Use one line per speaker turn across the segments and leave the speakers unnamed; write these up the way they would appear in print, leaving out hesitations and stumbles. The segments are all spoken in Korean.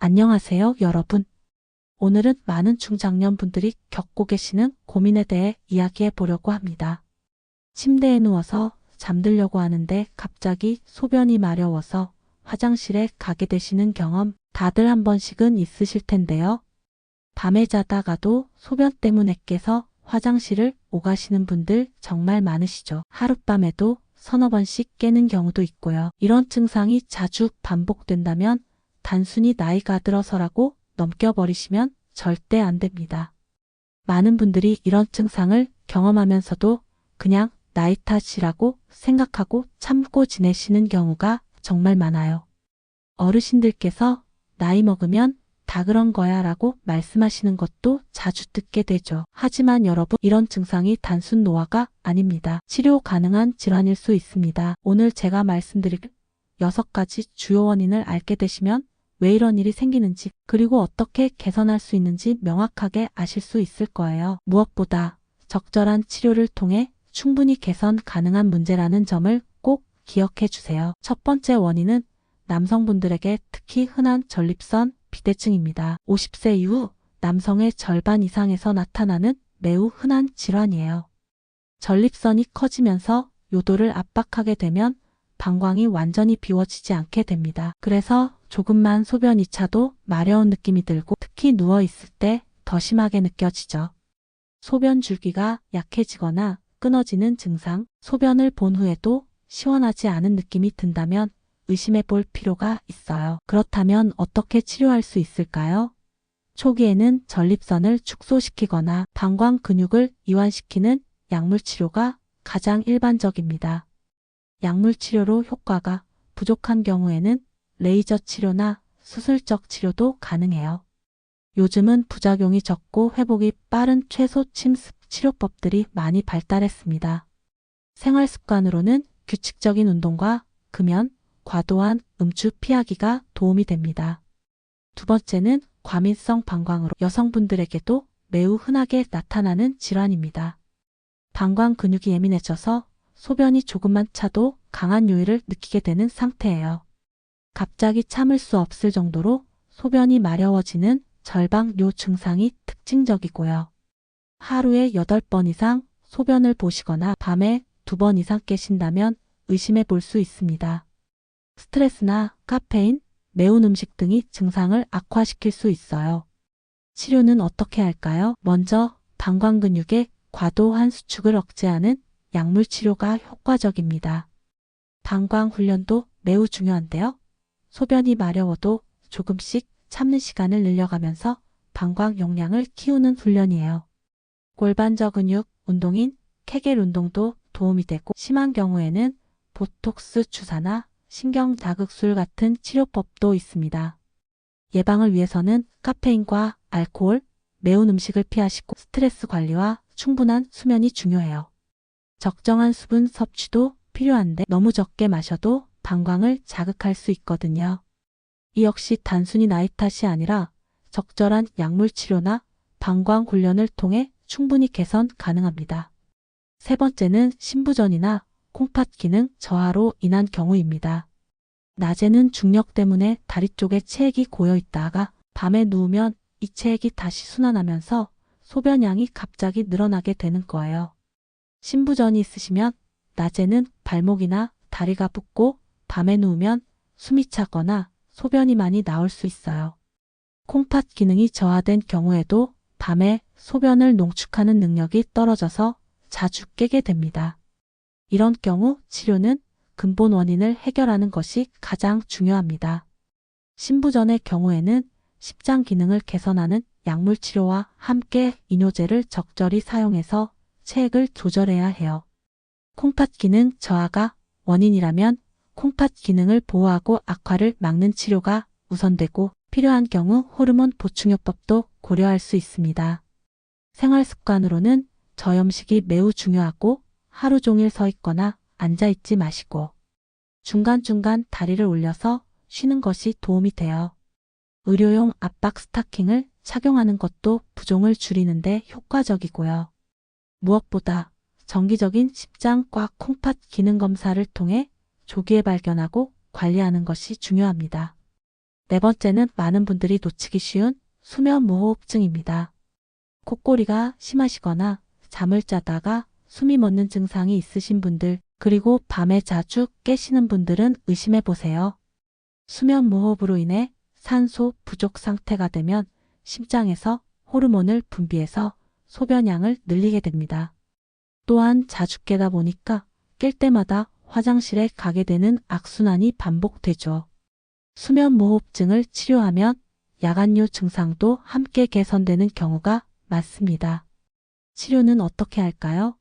안녕하세요, 여러분. 오늘은 많은 중장년분들이 겪고 계시는 고민에 대해 이야기해 보려고 합니다. 침대에 누워서 잠들려고 하는데 갑자기 소변이 마려워서 화장실에 가게 되시는 경험 다들 한 번씩은 있으실 텐데요. 밤에 자다가도 소변 때문에 깨서 화장실을 오가시는 분들 정말 많으시죠. 하룻밤에도 서너 번씩 깨는 경우도 있고요. 이런 증상이 자주 반복된다면 단순히 나이가 들어서라고 넘겨버리시면 절대 안 됩니다. 많은 분들이 이런 증상을 경험하면서도 그냥 나이 탓이라고 생각하고 참고 지내시는 경우가 정말 많아요. 어르신들께서 나이 먹으면 다 그런 거야 라고 말씀하시는 것도 자주 듣게 되죠. 하지만 여러분, 이런 증상이 단순 노화가 아닙니다. 치료 가능한 질환일 수 있습니다. 오늘 제가 말씀드릴 6가지 주요 원인을 알게 되시면 왜 이런 일이 생기는지, 그리고 어떻게 개선할 수 있는지 명확하게 아실 수 있을 거예요. 무엇보다 적절한 치료를 통해 충분히 개선 가능한 문제라는 점을 꼭 기억해 주세요. 첫 번째 원인은 남성분들에게 특히 흔한 전립선 비대증입니다. 50세 이후 남성의 절반 이상에서 나타나는 매우 흔한 질환이에요. 전립선이 커지면서 요도를 압박하게 되면 방광이 완전히 비워지지 않게 됩니다. 그래서 조금만 소변이 차도 마려운 느낌이 들고 특히 누워있을 때 더 심하게 느껴지죠. 소변 줄기가 약해지거나 끊어지는 증상, 소변을 본 후에도 시원하지 않은 느낌이 든다면 의심해 볼 필요가 있어요. 그렇다면 어떻게 치료할 수 있을까요? 초기에는 전립선을 축소시키거나 방광 근육을 이완시키는 약물 치료가 가장 일반적입니다. 약물 치료로 효과가 부족한 경우에는 레이저 치료나 수술적 치료도 가능해요. 요즘은 부작용이 적고 회복이 빠른 최소 침습 치료법들이 많이 발달했습니다. 생활 습관으로는 규칙적인 운동과 금연, 과도한 음주 피하기가 도움이 됩니다. 두 번째는 과민성 방광으로 여성분들에게도 매우 흔하게 나타나는 질환입니다. 방광 근육이 예민해져서 소변이 조금만 차도 강한 요일을 느끼게 되는 상태예요. 갑자기 참을 수 없을 정도로 소변이 마려워지는 절방요 증상이 특징적이고요. 하루에 8번 이상 소변을 보시거나 밤에 2번 이상 깨신다면 의심해 볼 수 있습니다. 스트레스나 카페인, 매운 음식 등이 증상을 악화시킬 수 있어요. 치료는 어떻게 할까요? 먼저 방광 근육의 과도한 수축을 억제하는 약물 치료가 효과적입니다. 방광 훈련도 매우 중요한데요. 소변이 마려워도 조금씩 참는 시간을 늘려가면서 방광 용량을 키우는 훈련이에요. 골반저 근육 운동인 케겔 운동도 도움이 되고 심한 경우에는 보톡스 주사나 신경 자극술 같은 치료법도 있습니다. 예방을 위해서는 카페인과 알코올, 매운 음식을 피하시고 스트레스 관리와 충분한 수면이 중요해요. 적정한 수분 섭취도 필요한데 너무 적게 마셔도 방광을 자극할 수 있거든요. 이 역시 단순히 나이 탓이 아니라 적절한 약물 치료나 방광 훈련을 통해 충분히 개선 가능합니다. 세 번째는 신부전이나 콩팥 기능 저하로 인한 경우입니다. 낮에는 중력 때문에 다리 쪽에 체액이 고여 있다가 밤에 누우면 이 체액이 다시 순환하면서 소변량이 갑자기 늘어나게 되는 거예요. 신부전이 있으시면 낮에는 발목이나 다리가 붓고 밤에 누우면 숨이 차거나 소변이 많이 나올 수 있어요. 콩팥 기능이 저하된 경우에도 밤에 소변을 농축하는 능력이 떨어져서 자주 깨게 됩니다. 이런 경우 치료는 근본 원인을 해결하는 것이 가장 중요합니다. 신부전의 경우에는 십장 기능을 개선하는 약물 치료와 함께 이뇨제를 적절히 사용해서 체액을 조절해야 해요. 콩팥 기능 저하가 원인이라면 콩팥 기능을 보호하고 악화를 막는 치료가 우선되고 필요한 경우 호르몬 보충요법도 고려할 수 있습니다. 생활 습관으로는 저염식이 매우 중요하고 하루 종일 서 있거나 앉아 있지 마시고 중간중간 다리를 올려서 쉬는 것이 도움이 돼요. 의료용 압박 스타킹을 착용하는 것도 부종을 줄이는데 효과적이고요. 무엇보다 정기적인 십장과 콩팥 기능 검사를 통해 조기에 발견하고 관리하는 것이 중요합니다. 네 번째는 많은 분들이 놓치기 쉬운 수면 무호흡증입니다. 콧골이가 심하시거나 잠을 자다가 숨이 멎는 증상이 있으신 분들, 그리고 밤에 자주 깨시는 분들은 의심해 보세요. 수면 무호흡으로 인해 산소 부족 상태가 되면 심장에서 호르몬을 분비해서 소변량을 늘리게 됩니다. 또한 자주 깨다 보니까 깰 때마다 화장실에 가게 되는 악순환이 반복되죠. 수면 무호흡증을 치료하면 야간요 증상도 함께 개선되는 경우가 많습니다. 치료는 어떻게 할까요?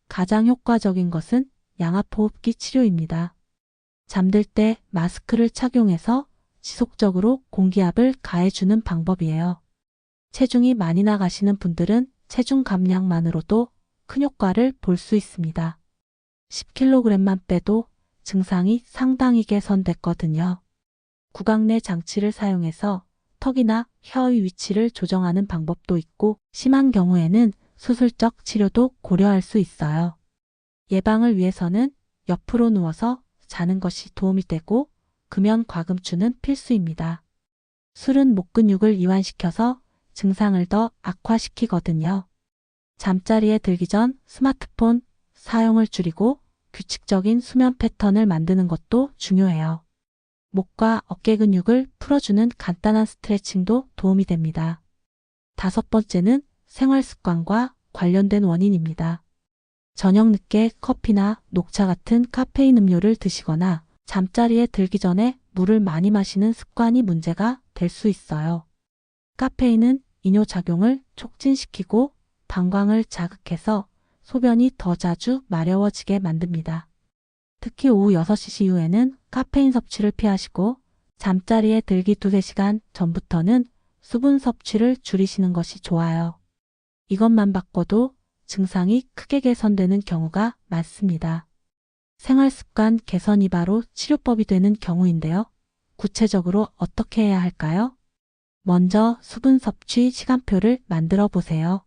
가장 효과적인 것은 양압호흡기 치료입니다. 잠들 때 마스크를 착용해서 지속적으로 공기압을 가해주는 방법이에요. 체중이 많이 나가시는 분들은 체중 감량만으로도 큰 효과를 볼 수 있습니다. 10kg만 빼도 증상이 상당히 개선됐거든요. 구강 내 장치를 사용해서 턱이나 혀의 위치를 조정하는 방법도 있고, 심한 경우에는 수술적 치료도 고려할 수 있어요. 예방을 위해서는 옆으로 누워서 자는 것이 도움이 되고, 금연 과금추는 필수입니다. 술은 목 근육을 이완시켜서 증상을 더 악화시키거든요. 잠자리에 들기 전 스마트폰 사용을 줄이고 규칙적인 수면 패턴을 만드는 것도 중요해요. 목과 어깨 근육을 풀어주는 간단한 스트레칭도 도움이 됩니다. 다섯 번째는 생활 습관과 관련된 원인입니다. 저녁 늦게 커피나 녹차 같은 카페인 음료를 드시거나 잠자리에 들기 전에 물을 많이 마시는 습관이 문제가 될 수 있어요. 카페인은 이뇨작용을 촉진시키고 방광을 자극해서 소변이 더 자주 마려워지게 만듭니다. 특히 오후 6시 이후에는 카페인 섭취를 피하시고 잠자리에 들기 2~3시간 전부터는 수분 섭취를 줄이시는 것이 좋아요. 이것만 바꿔도 증상이 크게 개선되는 경우가 많습니다. 생활습관 개선이 바로 치료법이 되는 경우인데요. 구체적으로 어떻게 해야 할까요? 먼저 수분 섭취 시간표를 만들어 보세요.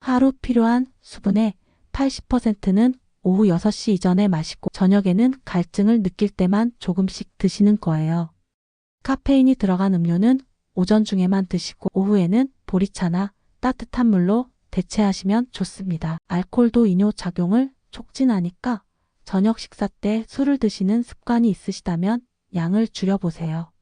하루 필요한 수분의 80%는 오후 6시 이전에 마시고 저녁에는 갈증을 느낄 때만 조금씩 드시는 거예요. 카페인이 들어간 음료는 오전 중에만 드시고 오후에는 보리차나 따뜻한 물로 대체하시면 좋습니다. 알코올도 이뇨작용을 촉진하니까 저녁 식사 때 술을 드시는 습관이 있으시다면 양을 줄여보세요.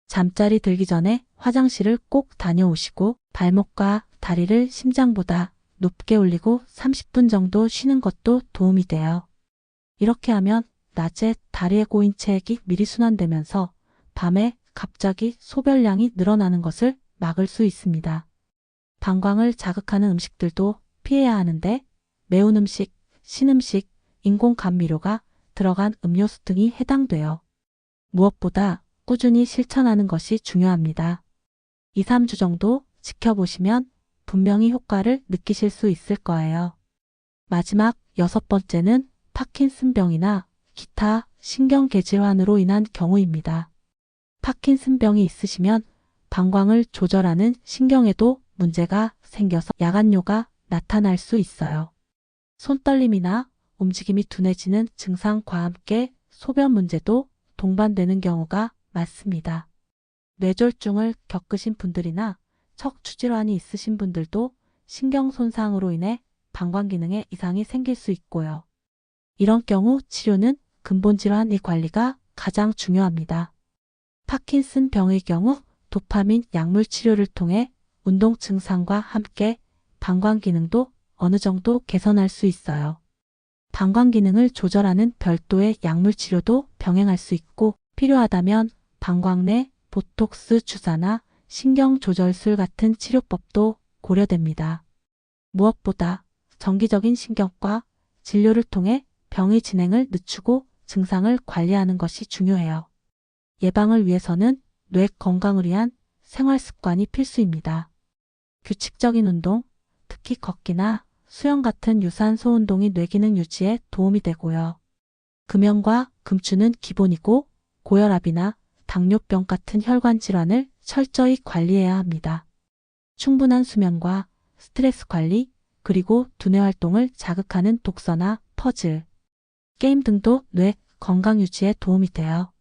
잠자리 들기 전에 화장실을 꼭 다녀오시고 발목과 다리를 심장보다 높게 올리고 30분 정도 쉬는 것도 도움이 돼요. 이렇게 하면 낮에 다리에 고인 체액이 미리 순환되면서 밤에 갑자기 소변량이 늘어나는 것을 막을 수 있습니다. 방광을 자극하는 음식들도 피해야 하는데 매운 음식, 신음식, 인공 감미료가 들어간 음료수 등이 해당돼요. 무엇보다 꾸준히 실천하는 것이 중요합니다. 2~3주 정도 지켜보시면 분명히 효과를 느끼실 수 있을 거예요. 마지막 6번째는 파킨슨병이나 기타 신경계질환으로 인한 경우입니다. 파킨슨병이 있으시면 방광을 조절하는 신경에도 문제가 생겨서 야간뇨가 나타날 수 있어요. 손떨림이나 움직임이 둔해지는 증상과 함께 소변 문제도 동반되는 경우가 많습니다. 뇌졸중을 겪으신 분들이나 척추질환이 있으신 분들도 신경 손상으로 인해 방광 기능에 이상이 생길 수 있고요. 이런 경우 치료는 근본 질환의 관리가 가장 중요합니다. 파킨슨 병의 경우 도파민 약물 치료를 통해 운동 증상과 함께 방광 기능도 어느 정도 개선할 수 있어요. 방광 기능을 조절하는 별도의 약물 치료도 병행할 수 있고 필요하다면 방광 내 보톡스 주사나 신경조절술 같은 치료법도 고려됩니다. 무엇보다 정기적인 신경과 진료를 통해 병의 진행을 늦추고 증상을 관리하는 것이 중요해요. 예방을 위해서는 뇌 건강을 위한 생활 습관이 필수입니다. 규칙적인 운동, 특히 걷기나 수영 같은 유산소 운동이 뇌 기능 유지에 도움이 되고요. 금연과 금주는 기본이고 고혈압이나 당뇨병 같은 혈관 질환을 철저히 관리해야 합니다. 충분한 수면과 스트레스 관리, 그리고 두뇌 활동을 자극하는 독서나 퍼즐, 게임 등도 뇌 건강 유지에 도움이 돼요.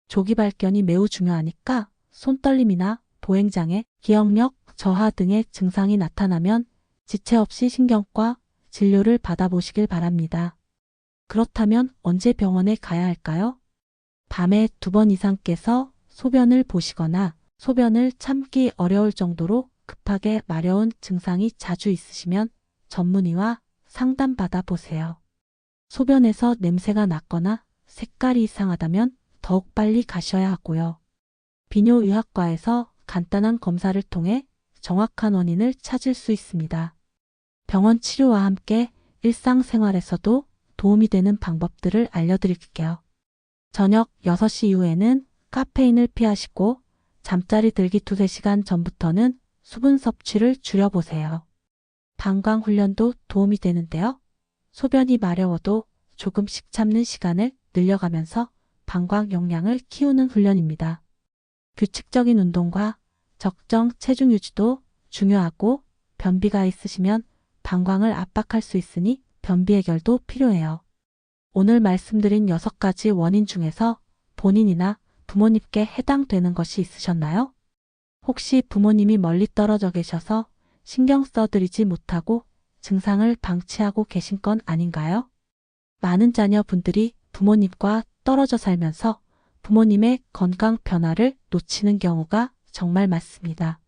조기 발견이 매우 중요하니까 손떨림이나 보행장애, 기억력 저하 등의 증상이 나타나면 지체 없이 신경과 진료를 받아보시길 바랍니다. 그렇다면 언제 병원에 가야 할까요? 밤에 2번 이상 깨서 소변을 보시거나 소변을 참기 어려울 정도로 급하게 마려운 증상이 자주 있으시면 전문의와 상담받아 보세요. 소변에서 냄새가 났거나 색깔이 이상하다면 더욱 빨리 가셔야 하고요. 비뇨의학과에서 간단한 검사를 통해 정확한 원인을 찾을 수 있습니다. 병원 치료와 함께 일상생활에서도 도움이 되는 방법들을 알려드릴게요. 저녁 6시 이후에는 카페인을 피하시고 잠자리 들기 2-3시간 전부터는 수분 섭취를 줄여보세요. 방광 훈련도 도움이 되는데요. 소변이 마려워도 조금씩 참는 시간을 늘려가면서 방광 용량을 키우는 훈련입니다. 규칙적인 운동과 적정 체중 유지도 중요하고 변비가 있으시면 방광을 압박할 수 있으니 변비 해결도 필요해요. 오늘 말씀드린 6가지 원인 중에서 본인이나 부모님께 해당되는 것이 있으셨나요? 혹시 부모님이 멀리 떨어져 계셔서 신경 써드리지 못하고 증상을 방치하고 계신 건 아닌가요? 많은 자녀분들이 부모님과 떨어져 살면서 부모님의 건강 변화를 놓치는 경우가 정말 많습니다.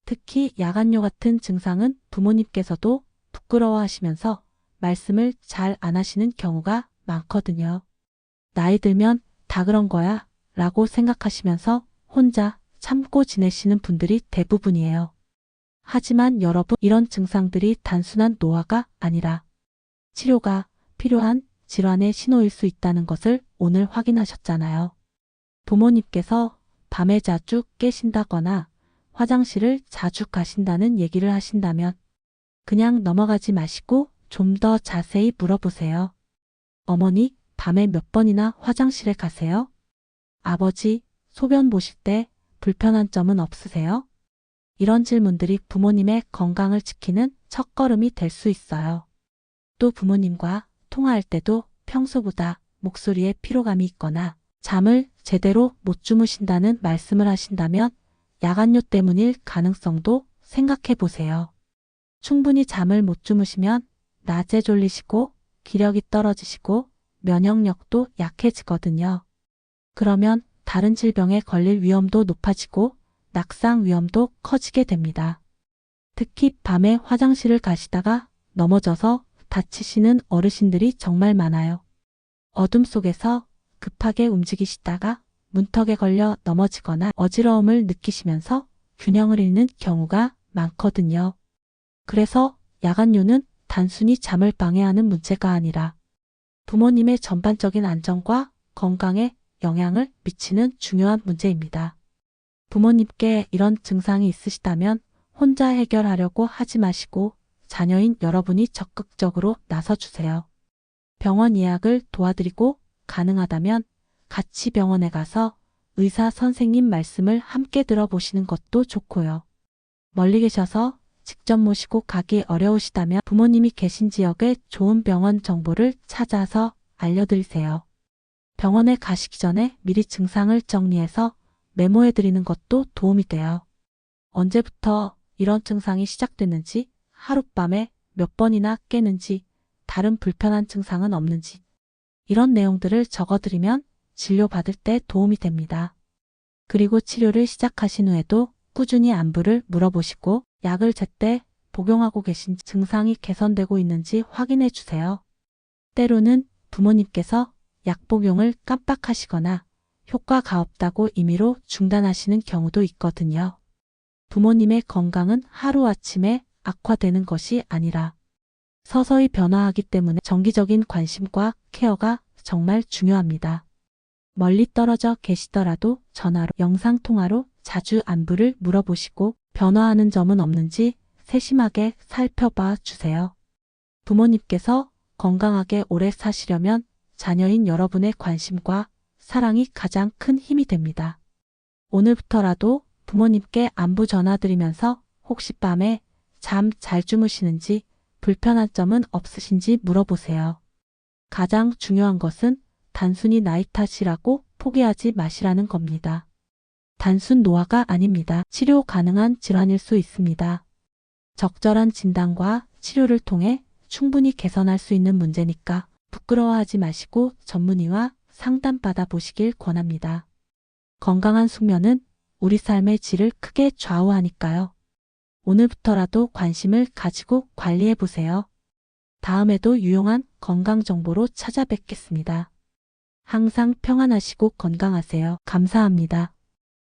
특히 야간뇨 같은 증상은 부모님께서도 부끄러워하시면서 말씀을 잘 안 하시는 경우가 많거든요. 나이 들면 다 그런 거야 라고 생각하시면서 혼자 참고 지내시는 분들이 대부분이에요. 하지만 여러분, 이런 증상들이 단순한 노화가 아니라 치료가 필요한 질환의 신호일 수 있다는 것을 오늘 확인하셨잖아요. 부모님께서 밤에 자주 깨신다거나 화장실을 자주 가신다는 얘기를 하신다면 그냥 넘어가지 마시고 좀 더 자세히 물어보세요. 어머니, 밤에 몇 번이나 화장실에 가세요? 아버지, 소변 보실 때 불편한 점은 없으세요? 이런 질문들이 부모님의 건강을 지키는 첫걸음이 될 수 있어요. 또 부모님과 통화할 때도 평소보다 목소리에 피로감이 있거나 잠을 제대로 못 주무신다는 말씀을 하신다면 야간뇨 때문일 가능성도 생각해 보세요. 충분히 잠을 못 주무시면 낮에 졸리시고 기력이 떨어지시고 면역력도 약해지거든요. 그러면 다른 질병에 걸릴 위험도 높아지고 낙상 위험도 커지게 됩니다. 특히 밤에 화장실을 가시다가 넘어져서 다치시는 어르신들이 정말 많아요. 어둠 속에서 급하게 움직이시다가 문턱에 걸려 넘어지거나 어지러움을 느끼시면서 균형을 잃는 경우가 많거든요. 그래서 야간뇨는 단순히 잠을 방해하는 문제가 아니라 부모님의 전반적인 안전과 건강에 영향을 미치는 중요한 문제입니다. 부모님께 이런 증상이 있으시다면 혼자 해결하려고 하지 마시고 자녀인 여러분이 적극적으로 나서주세요. 병원 예약을 도와드리고 가능하다면 같이 병원에 가서 의사 선생님 말씀을 함께 들어보시는 것도 좋고요. 멀리 계셔서 직접 모시고 가기 어려우시다면 부모님이 계신 지역의 좋은 병원 정보를 찾아서 알려드리세요. 병원에 가시기 전에 미리 증상을 정리해서 메모해드리는 것도 도움이 돼요. 언제부터 이런 증상이 시작됐는지, 하룻밤에 몇 번이나 깨는지, 다른 불편한 증상은 없는지 이런 내용들을 적어드리면 진료받을 때 도움이 됩니다. 그리고 치료를 시작하신 후에도 꾸준히 안부를 물어보시고 약을 제때 복용하고 계신 증상이 개선되고 있는지 확인해 주세요. 때로는 부모님께서 약 복용을 깜빡하시거나 효과가 없다고 임의로 중단하시는 경우도 있거든요. 부모님의 건강은 하루아침에 악화되는 것이 아니라 서서히 변화하기 때문에 정기적인 관심과 케어가 정말 중요합니다. 멀리 떨어져 계시더라도 전화로, 영상통화로 자주 안부를 물어보시고 변화하는 점은 없는지 세심하게 살펴봐 주세요. 부모님께서 건강하게 오래 사시려면 자녀인 여러분의 관심과 사랑이 가장 큰 힘이 됩니다. 오늘부터라도 부모님께 안부 전화드리면서 혹시 밤에 잠 잘 주무시는지 불편한 점은 없으신지 물어보세요. 가장 중요한 것은 단순히 나이 탓이라고 포기하지 마시라는 겁니다. 단순 노화가 아닙니다. 치료 가능한 질환일 수 있습니다. 적절한 진단과 치료를 통해 충분히 개선할 수 있는 문제니까 부끄러워하지 마시고 전문의와 상담받아 보시길 권합니다. 건강한 숙면은 우리 삶의 질을 크게 좌우하니까요. 오늘부터라도 관심을 가지고 관리해 보세요. 다음에도 유용한 건강 정보로 찾아뵙겠습니다. 항상 평안하시고 건강하세요. 감사합니다.